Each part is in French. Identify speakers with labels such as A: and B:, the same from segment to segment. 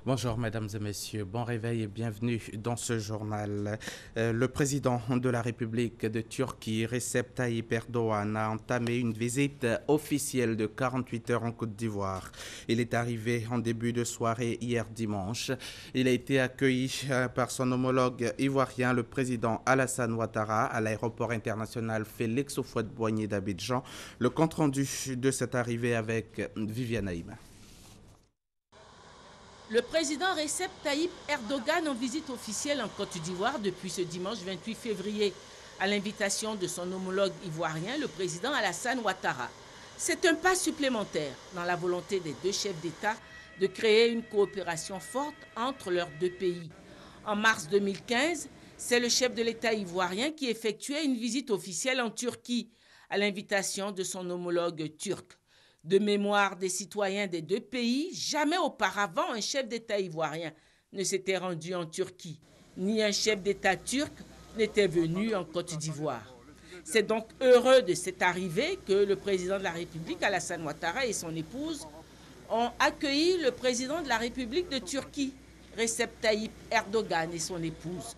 A: Bonjour mesdames et messieurs, bon réveil et bienvenue dans ce journal. Le président de la République de Turquie, Recep Tayyip Erdogan, a entamé une visite officielle de 48 heures en Côte d'Ivoire. Il est arrivé en début de soirée hier dimanche. Il a été accueilli par son homologue ivoirien, le président Alassane Ouattara, à l'aéroport international Félix Houphouët-Boigny d'Abidjan. Le compte-rendu de cette arrivée avec Viviane Haïm.
B: Le président Recep Tayyip Erdogan en visite officielle en Côte d'Ivoire depuis ce dimanche 28 février, à l'invitation de son homologue ivoirien, le président Alassane Ouattara. C'est un pas supplémentaire dans la volonté des deux chefs d'État de créer une coopération forte entre leurs deux pays. En mars 2015, c'est le chef de l'État ivoirien qui effectuait une visite officielle en Turquie, à l'invitation de son homologue turc. De mémoire des citoyens des deux pays, jamais auparavant un chef d'État ivoirien ne s'était rendu en Turquie, ni un chef d'État turc n'était venu en Côte d'Ivoire. C'est donc heureux de cette arrivée que le président de la République, Alassane Ouattara, et son épouse ont accueilli le président de la République de Turquie, Recep Tayyip Erdogan, et son épouse.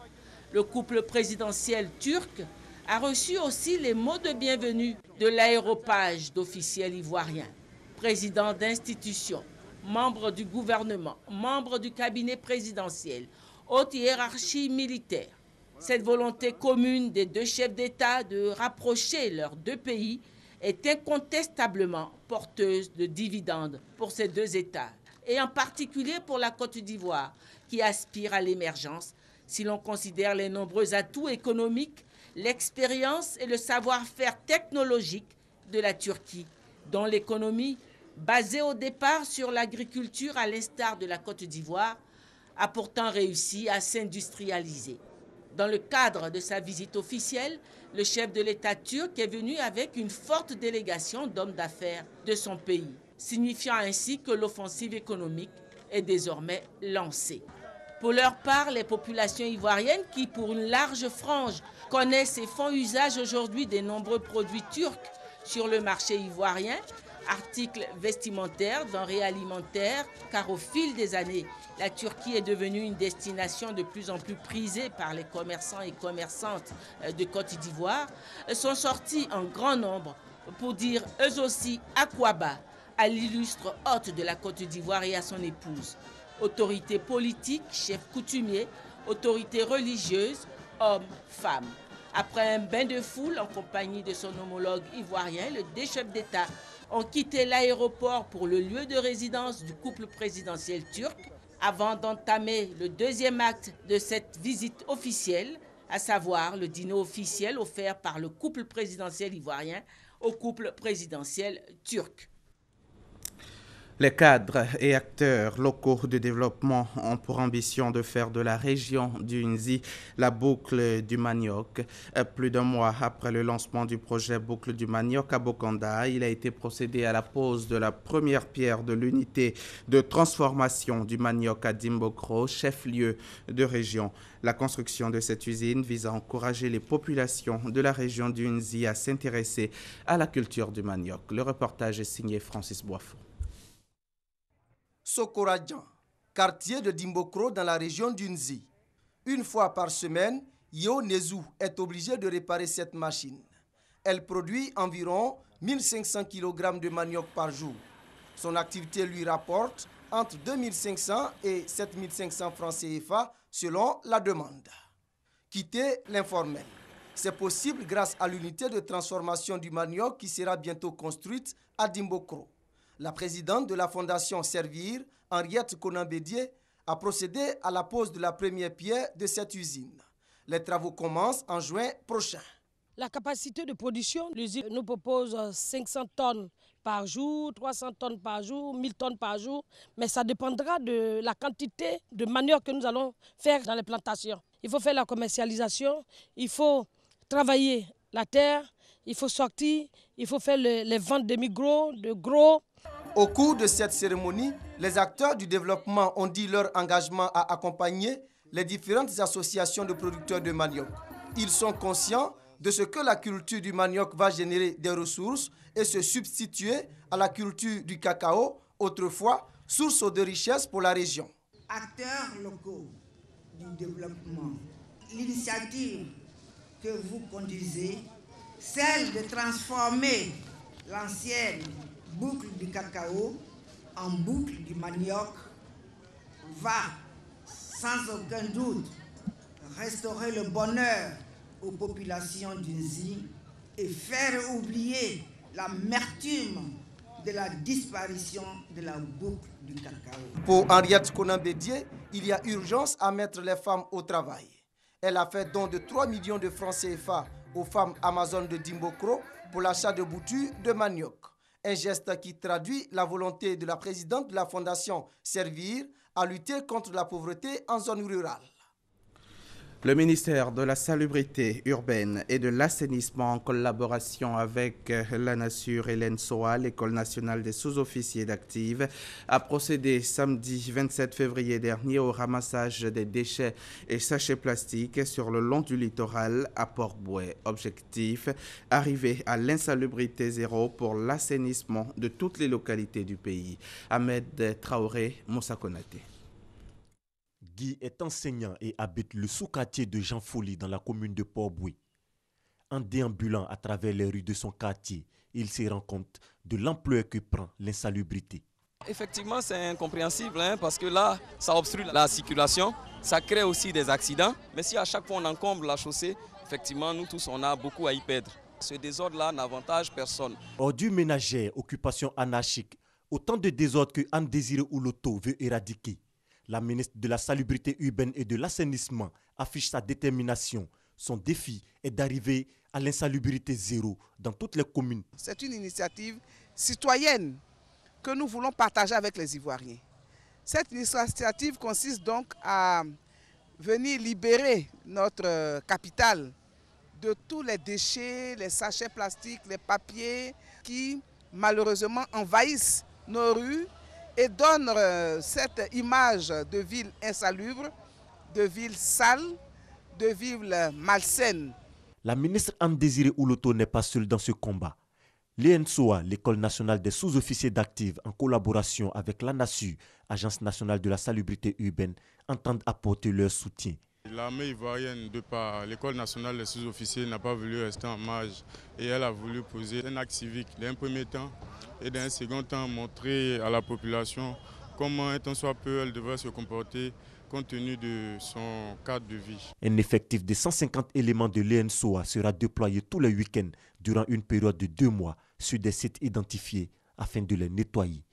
B: Le couple présidentiel turc a reçu aussi les mots de bienvenue de l'aéropage d'officiels ivoiriens, présidents d'institutions, membres du gouvernement, membres du cabinet présidentiel, haute hiérarchie militaire. Cette volonté commune des deux chefs d'État de rapprocher leurs deux pays est incontestablement porteuse de dividendes pour ces deux États, et en particulier pour la Côte d'Ivoire, qui aspire à l'émergence si l'on considère les nombreux atouts économiques, l'expérience et le savoir-faire technologique de la Turquie, dont l'économie, basée au départ sur l'agriculture à l'instar de la Côte d'Ivoire, a pourtant réussi à s'industrialiser. Dans le cadre de sa visite officielle, le chef de l'État turc est venu avec une forte délégation d'hommes d'affaires de son pays, signifiant ainsi que l'offensive économique est désormais lancée. Pour leur part, les populations ivoiriennes qui, pour une large frange, connaissent et font usage aujourd'hui des nombreux produits turcs sur le marché ivoirien, articles vestimentaires, denrées alimentaires, car au fil des années, la Turquie est devenue une destination de plus en plus prisée par les commerçants et commerçantes de Côte d'Ivoire, sont sortis en grand nombre pour dire eux aussi Akwaba à l'illustre hôte de la Côte d'Ivoire et à son épouse. Autorités politiques, chefs coutumiers, autorités religieuses, hommes, femmes. Après un bain de foule en compagnie de son homologue ivoirien, les deux chefs d'État ont quitté l'aéroport pour le lieu de résidence du couple présidentiel turc avant d'entamer le deuxième acte de cette visite officielle, à savoir le dîner officiel offert par le couple présidentiel ivoirien au couple présidentiel turc.
A: Les cadres et acteurs locaux de développement ont pour ambition de faire de la région du Nzi la boucle du manioc. Plus d'un mois après le lancement du projet Boucle du manioc à Bokanda, il a été procédé à la pose de la première pierre de l'unité de transformation du manioc à Dimbokro, chef-lieu de région. La construction de cette usine vise à encourager les populations de la région du Nzi à s'intéresser à la culture du manioc. Le reportage est signé Francis Boifou.
C: Sokoradjan, quartier de Dimbokro dans la région du Nzi. Une fois par semaine, Yo Nezou est obligé de réparer cette machine. Elle produit environ 1500 kg de manioc par jour. Son activité lui rapporte entre 2500 et 7500 francs CFA selon la demande. Quitter l'informel. C'est possible grâce à l'unité de transformation du manioc qui sera bientôt construite à Dimbokro. La présidente de la fondation Servir, Henriette Konambédié, a procédé à la pose de la première pierre de cette usine. Les travaux commencent en juin prochain.
D: La capacité de production, l'usine nous propose 500 tonnes par jour, 300 tonnes par jour, 1000 tonnes par jour, mais ça dépendra de la quantité de manioc que nous allons faire dans les plantations. Il faut faire la commercialisation, il faut travailler la terre, il faut sortir, il faut faire les ventes de micros, de gros.
C: Au cours de cette cérémonie, les acteurs du développement ont dit leur engagement à accompagner les différentes associations de producteurs de manioc. Ils sont conscients de ce que la culture du manioc va générer des ressources et se substituer à la culture du cacao, autrefois source de richesse pour la région.
E: acteurs locaux du développement, l'initiative que vous conduisez, celle de transformer l'ancienne boucle du cacao en boucle du manioc, va sans aucun doute restaurer le bonheur aux populations d'Unzi et faire oublier l'amertume de la disparition de la boucle du cacao.
C: Pour Henriette Konan-Bédié, il y a urgence à mettre les femmes au travail. Elle a fait don de 3 millions de francs CFA aux femmes amazones de Dimbokro pour l'achat de boutures de manioc. Un geste qui traduit la volonté de la présidente de la fondation Servir à lutter contre la pauvreté en zone rurale.
A: Le ministère de la Salubrité urbaine et de l'Assainissement, en collaboration avec la Nassur et l'ENSOA, l'École nationale des sous-officiers d'active, a procédé samedi 27 février dernier au ramassage des déchets et sachets plastiques sur le long du littoral à Port-Bouët. Objectif, arriver à l'insalubrité zéro pour l'assainissement de toutes les localités du pays. Ahmed Traoré, Moussa Konaté.
F: Guy est enseignant et habite le sous-quartier de Jean Folly dans la commune de Port-Bouët. En déambulant à travers les rues de son quartier, il se rend compte de l'ampleur que prend l'insalubrité.
G: Effectivement, c'est incompréhensible parce que là, ça obstrue la circulation, ça crée aussi des accidents. Mais si à chaque fois on encombre la chaussée, effectivement, nous tous, on a beaucoup à y perdre. Ce désordre-là n'avantage personne.
F: Ordures ménagères, occupation anarchique, autant de désordres que Anne Désiré Ouloto veut éradiquer. La ministre de la Salubrité urbaine et de l'Assainissement affiche sa détermination. Son défi est d'arriver à l'insalubrité zéro dans toutes les communes.
H: C'est une initiative citoyenne que nous voulons partager avec les Ivoiriens. Cette initiative consiste donc à venir libérer notre capitale de tous les déchets, les sachets plastiques, les papiers qui malheureusement envahissent nos rues et donne cette image de ville insalubre, de ville sale, de ville malsaine.
F: La ministre Anne Désiré Ouloto n'est pas seule dans ce combat. L'ENSOA, l'École nationale des sous-officiers d'active, en collaboration avec la NASU, Agence nationale de la salubrité urbaine, entendent apporter leur soutien.
I: L'armée ivoirienne, de par l'École nationale des sous-officiers, n'a pas voulu rester en marge et elle a voulu poser un acte civique d'un premier temps et d'un second temps montrer à la population comment, un tant soit peu, elle devrait se comporter compte tenu de son cadre de vie.
F: Un effectif de 150 éléments de l'ENSOA sera déployé tous les week-ends durant une période de 2 mois sur des sites identifiés afin de les nettoyer.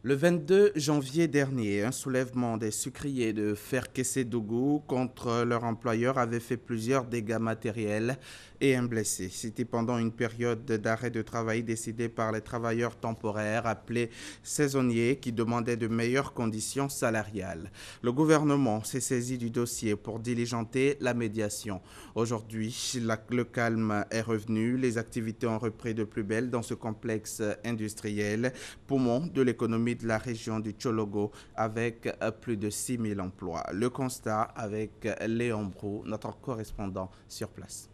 A: Le 22 janvier dernier, un soulèvement des sucriers de Ferkessé-Dougou contre leur employeur avait fait plusieurs dégâts matériels et un blessé. C'était pendant une période d'arrêt de travail décidée par les travailleurs temporaires appelés saisonniers qui demandaient de meilleures conditions salariales. Le gouvernement s'est saisi du dossier pour diligenter la médiation. Aujourd'hui, le calme est revenu. Les activités ont repris de plus belle dans ce complexe industriel, poumon de l'économie de la région du Tchologo avec plus de 6 000 emplois. Le constat avec Léon Brou, notre correspondant sur place.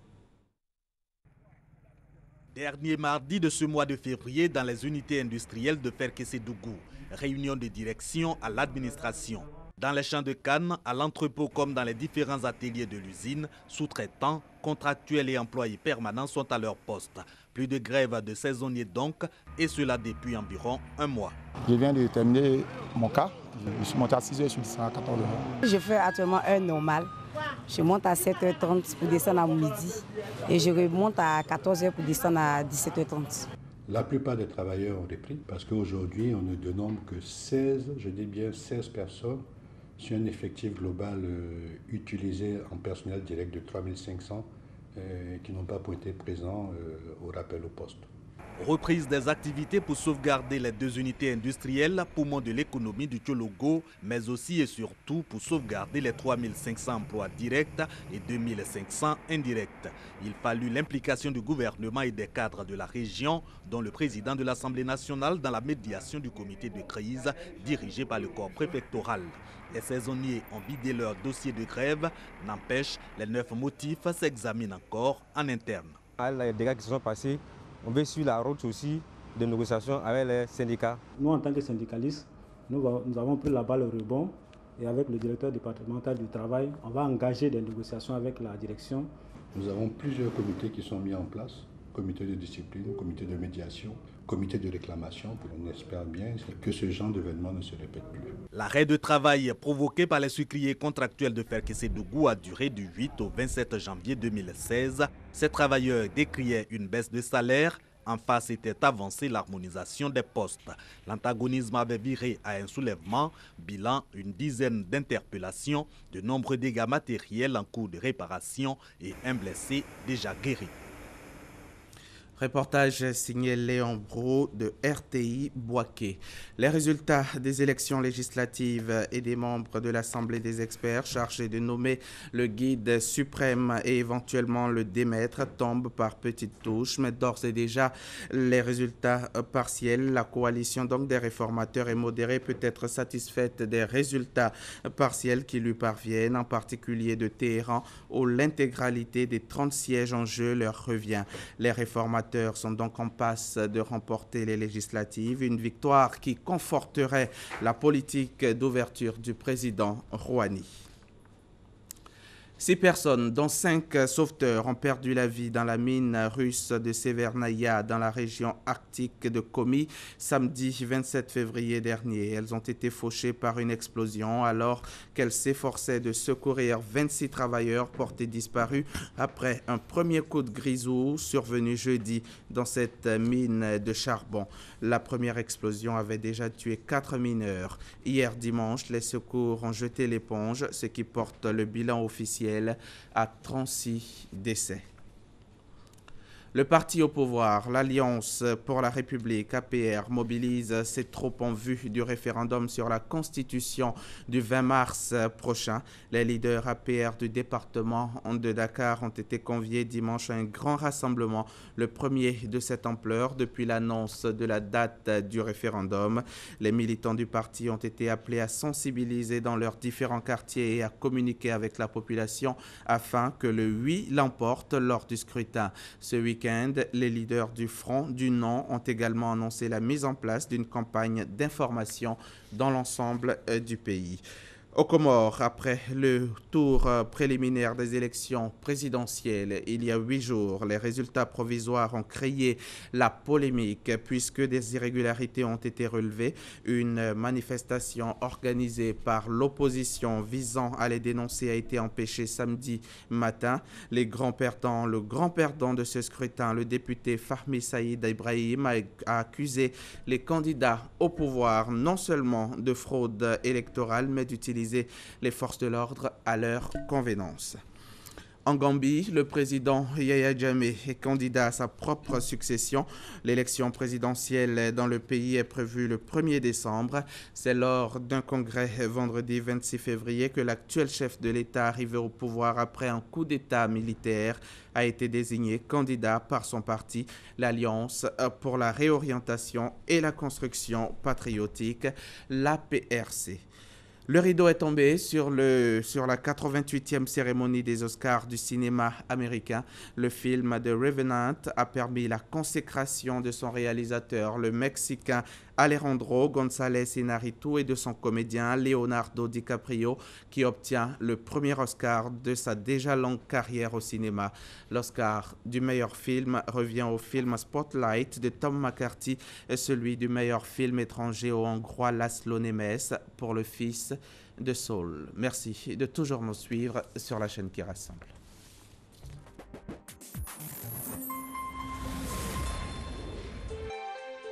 J: Dernier mardi de ce mois de février dans les unités industrielles de Ferkessé-Dougou, réunion de direction à l'administration. Dans les champs de canne, à l'entrepôt comme dans les différents ateliers de l'usine, sous-traitants, contractuels et employés permanents sont à leur poste. Plus de grève de saisonniers donc, et cela depuis environ un mois.
K: Je viens de terminer mon cas. Je suis monté à 6h, je suis descendu à 14h.
L: Je fais actuellement un normal. Je monte à 7h30 pour descendre à midi. Et je remonte à 14h pour descendre à 17h30.
M: La plupart des travailleurs ont repris parce qu'aujourd'hui, on ne dénombre que 16, je dis bien 16 personnes sur un effectif global utilisé en personnel direct de 3500 qui n'ont pas été présents au rappel au poste.
J: Reprise des activités pour sauvegarder les deux unités industrielles, poumon de l'économie du Tchologo, mais aussi et surtout pour sauvegarder les 3500 emplois directs et 2500 indirects. Il fallut l'implication du gouvernement et des cadres de la région, dont le président de l'Assemblée nationale dans la médiation du comité de crise dirigé par le corps préfectoral. Les saisonniers ont vidé leur dossier de grève, n'empêche, les 9 motifs s'examinent encore en interne.
N: Les dégâts qui se sont passés, on veut suivre la route aussi de négociation avec les syndicats.
O: Nous, en tant que syndicalistes, Nous avons pris la balle au rebond et avec le directeur départemental du travail, on va engager des négociations avec la direction.
M: Nous avons plusieurs comités qui sont mis en place, comité de discipline, comité de médiation, comité de réclamation. On espère bien que ce genre d'événement ne se répète plus.
J: L'arrêt de travail provoqué par les sucriers contractuels de Ferkessédougou a duré du 8 au 27 janvier 2016. Ces travailleurs décriaient une baisse de salaire. En face était avancée l'harmonisation des postes. L'antagonisme avait viré à un soulèvement, bilan une dizaine d'interpellations, de nombreux dégâts matériels en cours de réparation et un blessé déjà guéri.
A: Reportage signé Léon Brault de RTI Boaké. Les résultats des élections législatives et des membres de l'Assemblée des experts chargés de nommer le guide suprême et éventuellement le démettre tombent par petites touches, mais d'ores et déjà les résultats partiels. La coalition donc des réformateurs et modérés peut être satisfaite des résultats partiels qui lui parviennent, en particulier de Téhéran, où l'intégralité des 30 sièges en jeu leur revient. Les réformateurs sont donc en passe de remporter les législatives, une victoire qui conforterait la politique d'ouverture du président Rouhani. 6 personnes, dont 5 sauveteurs, ont perdu la vie dans la mine russe de Severnaya, dans la région arctique de Komi, samedi 27 février dernier. Elles ont été fauchées par une explosion alors qu'elles s'efforçaient de secourir 26 travailleurs portés disparus après un premier coup de grisou survenu jeudi dans cette mine de charbon. La première explosion avait déjà tué 4 mineurs. Hier dimanche, les secours ont jeté l'éponge, ce qui porte le bilan officiel à 36 décès. Le parti au pouvoir, l'Alliance pour la République, APR, mobilise ses troupes en vue du référendum sur la Constitution du 20 mars prochain. Les leaders APR du département de Dakar ont été conviés dimanche à un grand rassemblement, le premier de cette ampleur depuis l'annonce de la date du référendum. Les militants du parti ont été appelés à sensibiliser dans leurs différents quartiers et à communiquer avec la population afin que le oui l'emporte lors du scrutin. Ce week-end, les leaders du Front du Non ont également annoncé la mise en place d'une campagne d'information dans l'ensemble du pays. Aux Comores, après le tour préliminaire des élections présidentielles il y a 8 jours, les résultats provisoires ont créé la polémique puisque des irrégularités ont été relevées. Une manifestation organisée par l'opposition visant à les dénoncer a été empêchée samedi matin. Le grand perdant de ce scrutin, le député Fahmi Saïd Ibrahim, a accusé les candidats au pouvoir non seulement de fraude électorale, mais d'utiliser les forces de l'ordre à leur convenance. En Gambie, le président Yahya Jammeh est candidat à sa propre succession. L'élection présidentielle dans le pays est prévue le 1er décembre. C'est lors d'un congrès vendredi 26 février que l'actuel chef de l'État arrivé au pouvoir après un coup d'État militaire a été désigné candidat par son parti, l'Alliance pour la réorientation et la construction patriotique, l'APRC. Le rideau est tombé sur la 88e cérémonie des Oscars du cinéma américain. Le film The Revenant a permis la consécration de son réalisateur, le Mexicain Alejandro González Iñárritu, et de son comédien Leonardo DiCaprio, qui obtient le premier Oscar de sa déjà longue carrière au cinéma. L'Oscar du meilleur film revient au film Spotlight de Tom McCarthy et celui du meilleur film étranger au Hongrois László Nemes pour Le Fils de Saul. Merci de toujours nous suivre sur la chaîne qui rassemble.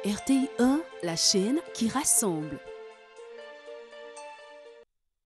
P: RTI 1, la chaîne qui rassemble.